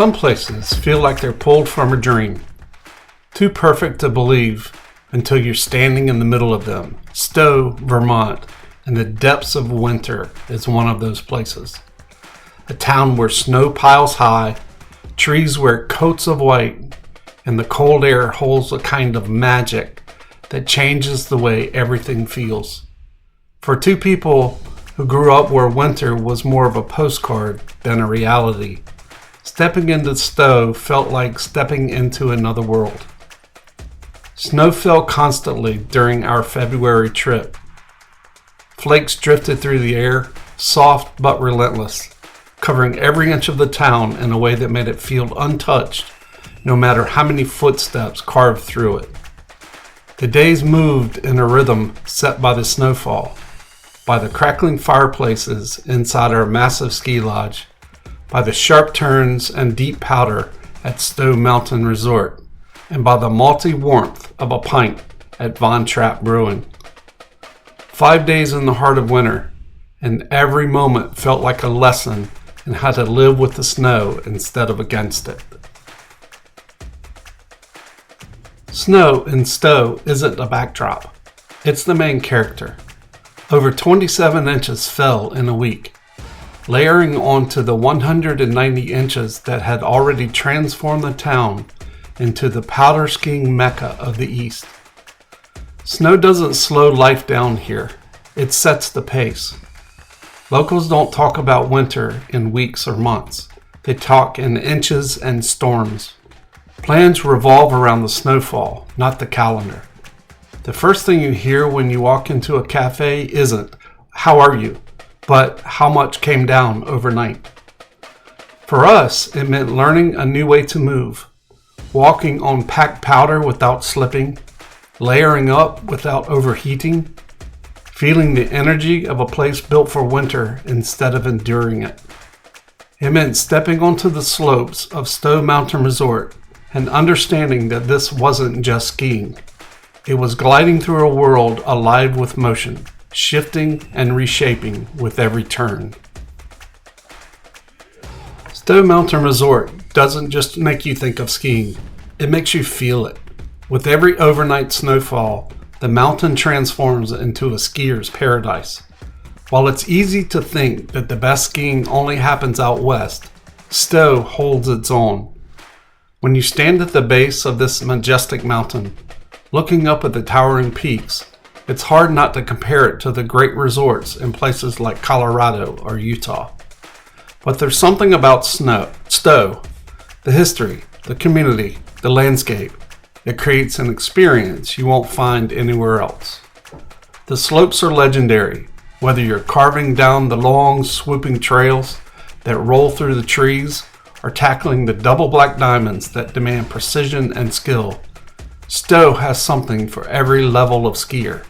Some places feel like they're pulled from a dream. Too perfect to believe until you're standing in the middle of them. Stowe, Vermont, in the depths of winter is one of those places. A town where snow piles high, trees wear coats of white, and the cold air holds a kind of magic that changes the way everything feels. For two people who grew up where winter was more of a postcard than a reality, stepping into Stowe felt like stepping into another world. Snow fell constantly during our February trip. Flakes drifted through the air, soft but relentless, covering every inch of the town in a way that made it feel untouched, no matter how many footsteps carved through it. The days moved in a rhythm set by the snowfall, by the crackling fireplaces inside our massive ski lodge, by the sharp turns and deep powder at Stowe Mountain Resort, and by the malty warmth of a pint at Von Trapp Brewing. 5 days in the heart of winter, and every moment felt like a lesson in how to live with the snow instead of against it. Snow in Stowe isn't a backdrop. It's the main character. Over 27 inches fell in a week, layering onto the 190 inches that had already transformed the town into the Powder Skiing Mecca of the East. Snow doesn't slow life down here. It sets the pace. Locals don't talk about winter in weeks or months. They talk in inches and storms. Plans revolve around the snowfall, not the calendar. The first thing you hear when you walk into a cafe isn't, "How are you?" but "How much came down overnight?" For us, it meant learning a new way to move, walking on packed powder without slipping, layering up without overheating, feeling the energy of a place built for winter instead of enduring it. It meant stepping onto the slopes of Stowe Mountain Resort and understanding that this wasn't just skiing. It was gliding through a world alive with motion, shifting and reshaping with every turn. Stowe Mountain Resort doesn't just make you think of skiing, it makes you feel it. With every overnight snowfall, the mountain transforms into a skier's paradise. While it's easy to think that the best skiing only happens out west, Stowe holds its own. When you stand at the base of this majestic mountain, looking up at the towering peaks, it's hard not to compare it to the great resorts in places like Colorado or Utah. But there's something about Stowe, the history, the community, the landscape, that creates an experience you won't find anywhere else. The slopes are legendary, whether you're carving down the long, swooping trails that roll through the trees or tackling the double black diamonds that demand precision and skill. Stowe has something for every level of skier.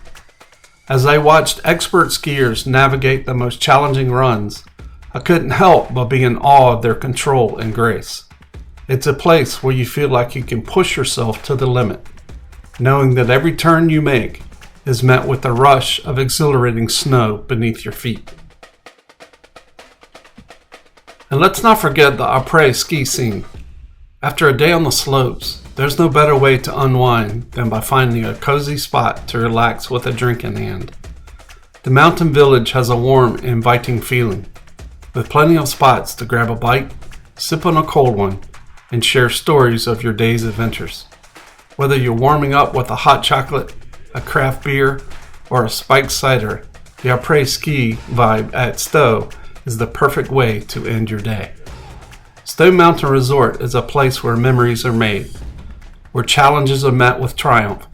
As I watched expert skiers navigate the most challenging runs, I couldn't help but be in awe of their control and grace. It's a place where you feel like you can push yourself to the limit, knowing that every turn you make is met with a rush of exhilarating snow beneath your feet. And let's not forget the après-ski scene. After a day on the slopes, there's no better way to unwind than by finding a cozy spot to relax with a drink in hand. The mountain village has a warm, inviting feeling, with plenty of spots to grab a bite, sip on a cold one, and share stories of your day's adventures. Whether you're warming up with a hot chocolate, a craft beer, or a spiked cider, the après-ski vibe at Stowe is the perfect way to end your day. Stowe Mountain Resort is a place where memories are made, where challenges are met with triumph,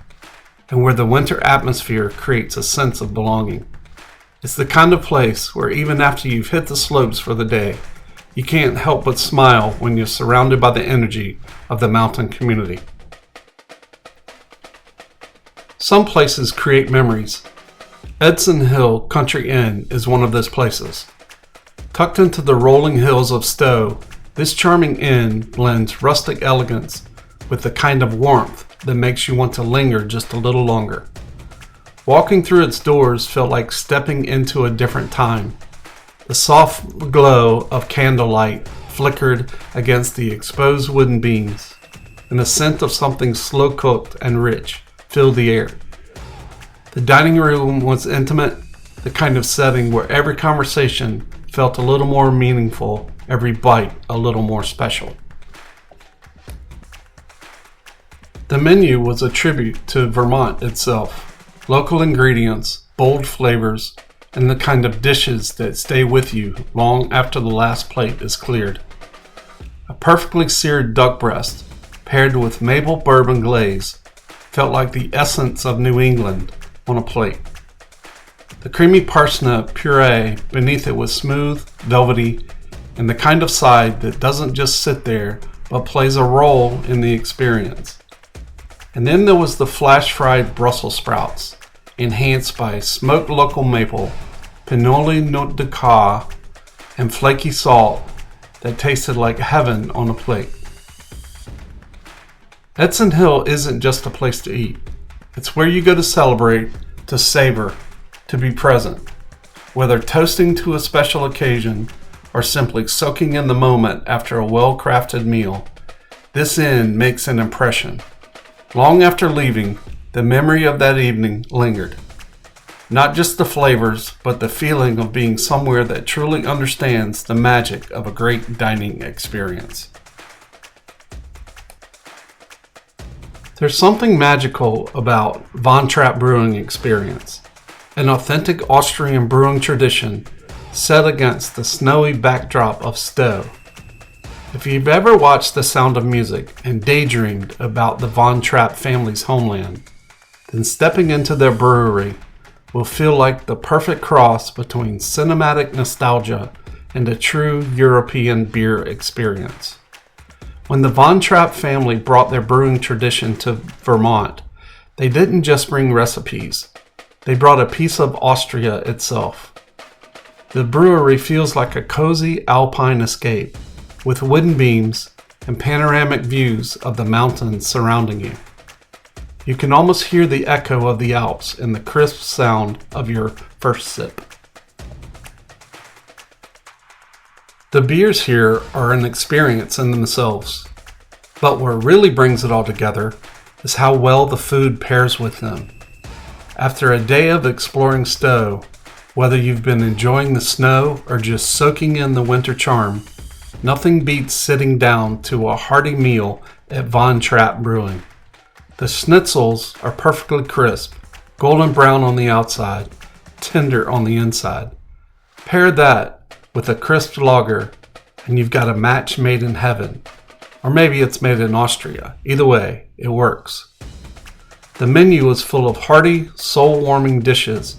and where the winter atmosphere creates a sense of belonging. It's the kind of place where even after you've hit the slopes for the day, you can't help but smile when you're surrounded by the energy of the mountain community. Some places create memories. Edson Hill Country Inn is one of those places. Tucked into the rolling hills of Stowe, this charming inn blends rustic elegance with the kind of warmth that makes you want to linger just a little longer. Walking through its doors felt like stepping into a different time. The soft glow of candlelight flickered against the exposed wooden beams, and the scent of something slow-cooked and rich filled the air. The dining room was intimate, the kind of setting where every conversation felt a little more meaningful, every bite a little more special. The menu was a tribute to Vermont itself. Local ingredients, bold flavors, and the kind of dishes that stay with you long after the last plate is cleared. A perfectly seared duck breast, paired with maple bourbon glaze, felt like the essence of New England on a plate. The creamy parsnip puree beneath it was smooth, velvety, and the kind of side that doesn't just sit there, but plays a role in the experience. And then there was the flash-fried Brussels sprouts, enhanced by smoked local maple, pinoli note de ca, and flaky salt that tasted like heaven on a plate. Edson Hill isn't just a place to eat. It's where you go to celebrate, to savor, to be present. Whether toasting to a special occasion or simply soaking in the moment after a well-crafted meal, this inn makes an impression. Long after leaving, the memory of that evening lingered. Not just the flavors, but the feeling of being somewhere that truly understands the magic of a great dining experience. There's something magical about Von Trapp brewing experience, an authentic Austrian brewing tradition set against the snowy backdrop of Stowe. If you've ever watched The Sound of Music and daydreamed about the Von Trapp family's homeland, then stepping into their brewery will feel like the perfect cross between cinematic nostalgia and a true European beer experience. When the Von Trapp family brought their brewing tradition to Vermont, they didn't just bring recipes, they brought a piece of Austria itself. The brewery feels like a cozy alpine escape, with wooden beams and panoramic views of the mountains surrounding you. You can almost hear the echo of the Alps in the crisp sound of your first sip. The beers here are an experience in themselves, but what really brings it all together is how well the food pairs with them. After a day of exploring Stowe, whether you've been enjoying the snow or just soaking in the winter charm, nothing beats sitting down to a hearty meal at Von Trapp Brewing. The schnitzels are perfectly crisp, golden brown on the outside, tender on the inside. Pair that with a crisp lager, and you've got a match made in heaven. Or maybe it's made in Austria. Either way, it works. The menu is full of hearty, soul-warming dishes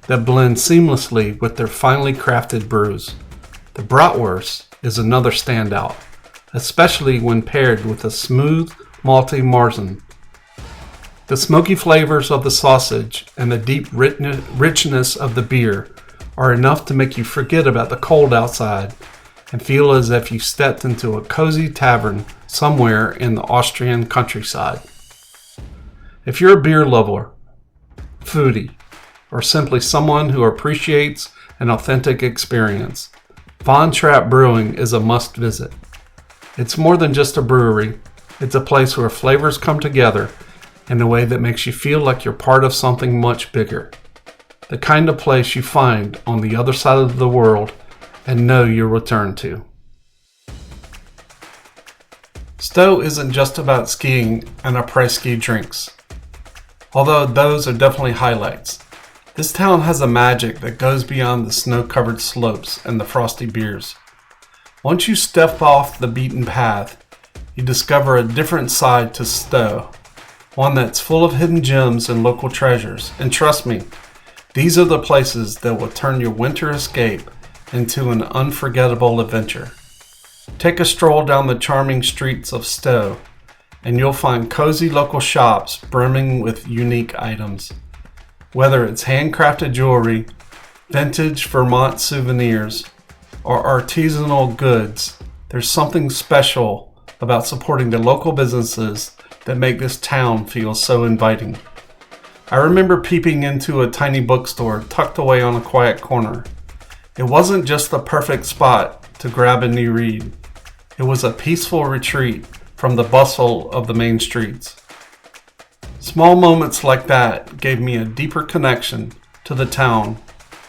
that blend seamlessly with their finely crafted brews. The bratwurst is another standout, especially when paired with a smooth, malty Marzen. The smoky flavors of the sausage and the deep richness of the beer are enough to make you forget about the cold outside and feel as if you stepped into a cozy tavern somewhere in the Austrian countryside. If you're a beer lover, foodie, or simply someone who appreciates an authentic experience, Von Trapp Brewing is a must visit. It's more than just a brewery, it's a place where flavors come together in a way that makes you feel like you're part of something much bigger. The kind of place you find on the other side of the world and know you'll return to. Stowe isn't just about skiing and après-ski drinks, although those are definitely highlights. This town has a magic that goes beyond the snow-covered slopes and the frosty beers. Once you step off the beaten path, you discover a different side to Stowe, one that's full of hidden gems and local treasures. And trust me, these are the places that will turn your winter escape into an unforgettable adventure. Take a stroll down the charming streets of Stowe, and you'll find cozy local shops brimming with unique items. Whether it's handcrafted jewelry, vintage Vermont souvenirs, or artisanal goods, there's something special about supporting the local businesses that make this town feel so inviting. I remember peeping into a tiny bookstore tucked away on a quiet corner. It wasn't just the perfect spot to grab a new read. It was a peaceful retreat from the bustle of the main streets. Small moments like that gave me a deeper connection to the town,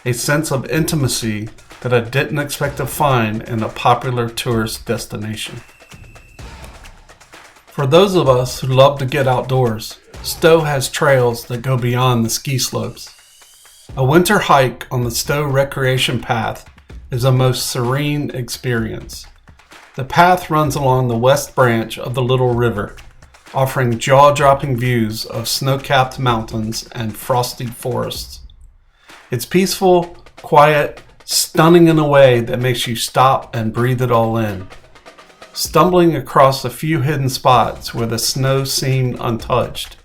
a sense of intimacy that I didn't expect to find in a popular tourist destination. For those of us who love to get outdoors, Stowe has trails that go beyond the ski slopes. A winter hike on the Stowe Recreation Path is a most serene experience. The path runs along the west branch of the Little River, offering jaw-dropping views of snow-capped mountains and frosty forests. It's peaceful, quiet, stunning in a way that makes you stop and breathe it all in. Stumbling across a few hidden spots where the snow seemed untouched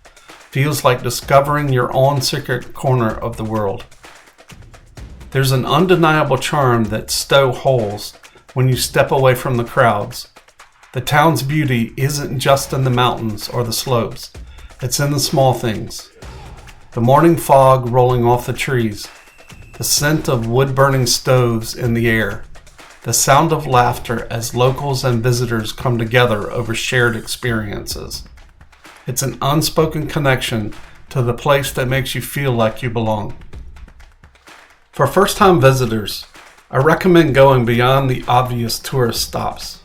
feels like discovering your own secret corner of the world. There's an undeniable charm that Stowe holds when you step away from the crowds. The town's beauty isn't just in the mountains or the slopes, it's in the small things. The morning fog rolling off the trees, the scent of wood-burning stoves in the air, the sound of laughter as locals and visitors come together over shared experiences. It's an unspoken connection to the place that makes you feel like you belong. For first-time visitors, I recommend going beyond the obvious tourist stops.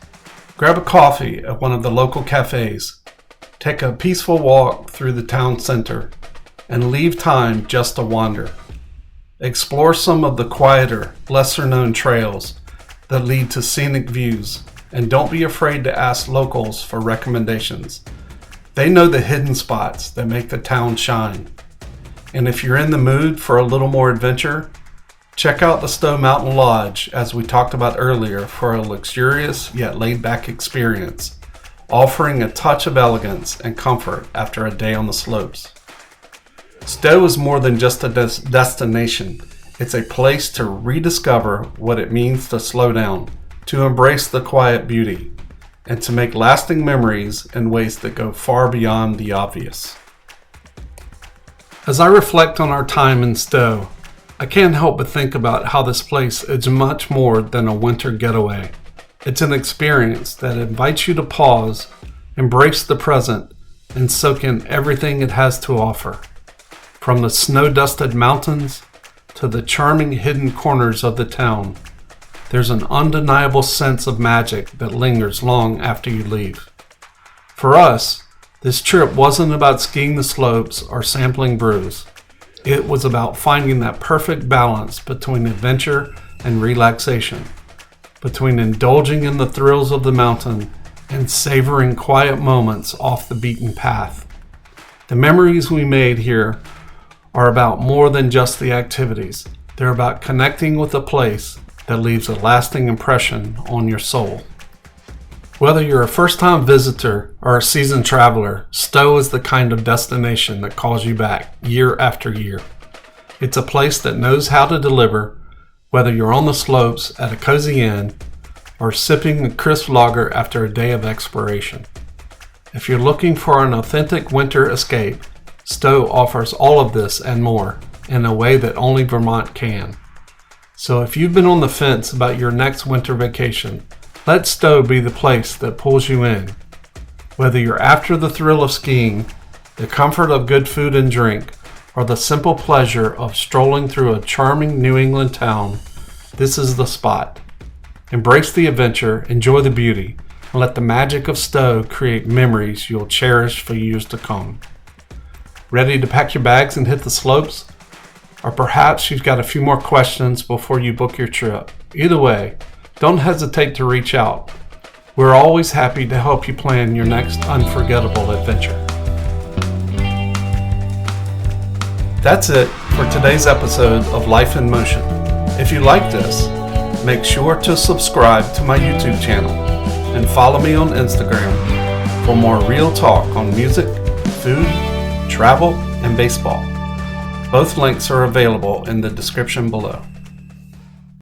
Grab a coffee at one of the local cafes, take a peaceful walk through the town center, and leave time just to wander. Explore some of the quieter, lesser-known trails that lead to scenic views, and don't be afraid to ask locals for recommendations. They know the hidden spots that make the town shine. And if you're in the mood for a little more adventure, check out the Stowe Mountain Lodge, as we talked about earlier, for a luxurious yet laid-back experience, offering a touch of elegance and comfort after a day on the slopes. Stowe is more than just a destination. It's a place to rediscover what it means to slow down, to embrace the quiet beauty, and to make lasting memories in ways that go far beyond the obvious. As I reflect on our time in Stowe, I can't help but think about how this place is much more than a winter getaway. It's an experience that invites you to pause, embrace the present, and soak in everything it has to offer. From the snow-dusted mountains to the charming hidden corners of the town, there's an undeniable sense of magic that lingers long after you leave. For us, this trip wasn't about skiing the slopes or sampling brews. It was about finding that perfect balance between adventure and relaxation, between indulging in the thrills of the mountain and savoring quiet moments off the beaten path. The memories we made here are about more than just the activities. They're about connecting with a place that leaves a lasting impression on your soul. Whether you're a first-time visitor or a seasoned traveler, Stowe is the kind of destination that calls you back year after year. It's a place that knows how to deliver, whether you're on the slopes at a cozy inn or sipping a crisp lager after a day of exploration. If you're looking for an authentic winter escape, Stowe offers all of this and more in a way that only Vermont can. So if you've been on the fence about your next winter vacation, let Stowe be the place that pulls you in. Whether you're after the thrill of skiing, the comfort of good food and drink, or the simple pleasure of strolling through a charming New England town, this is the spot. Embrace the adventure, enjoy the beauty, and let the magic of Stowe create memories you'll cherish for years to come. Ready to pack your bags and hit the slopes? Or perhaps you've got a few more questions before you book your trip. Either way, don't hesitate to reach out. We're always happy to help you plan your next unforgettable adventure. That's it for today's episode of Life in Motion. If you like this, make sure to subscribe to my YouTube channel and follow me on Instagram for more real talk on music, food, travel, and baseball. Both links are available in the description below.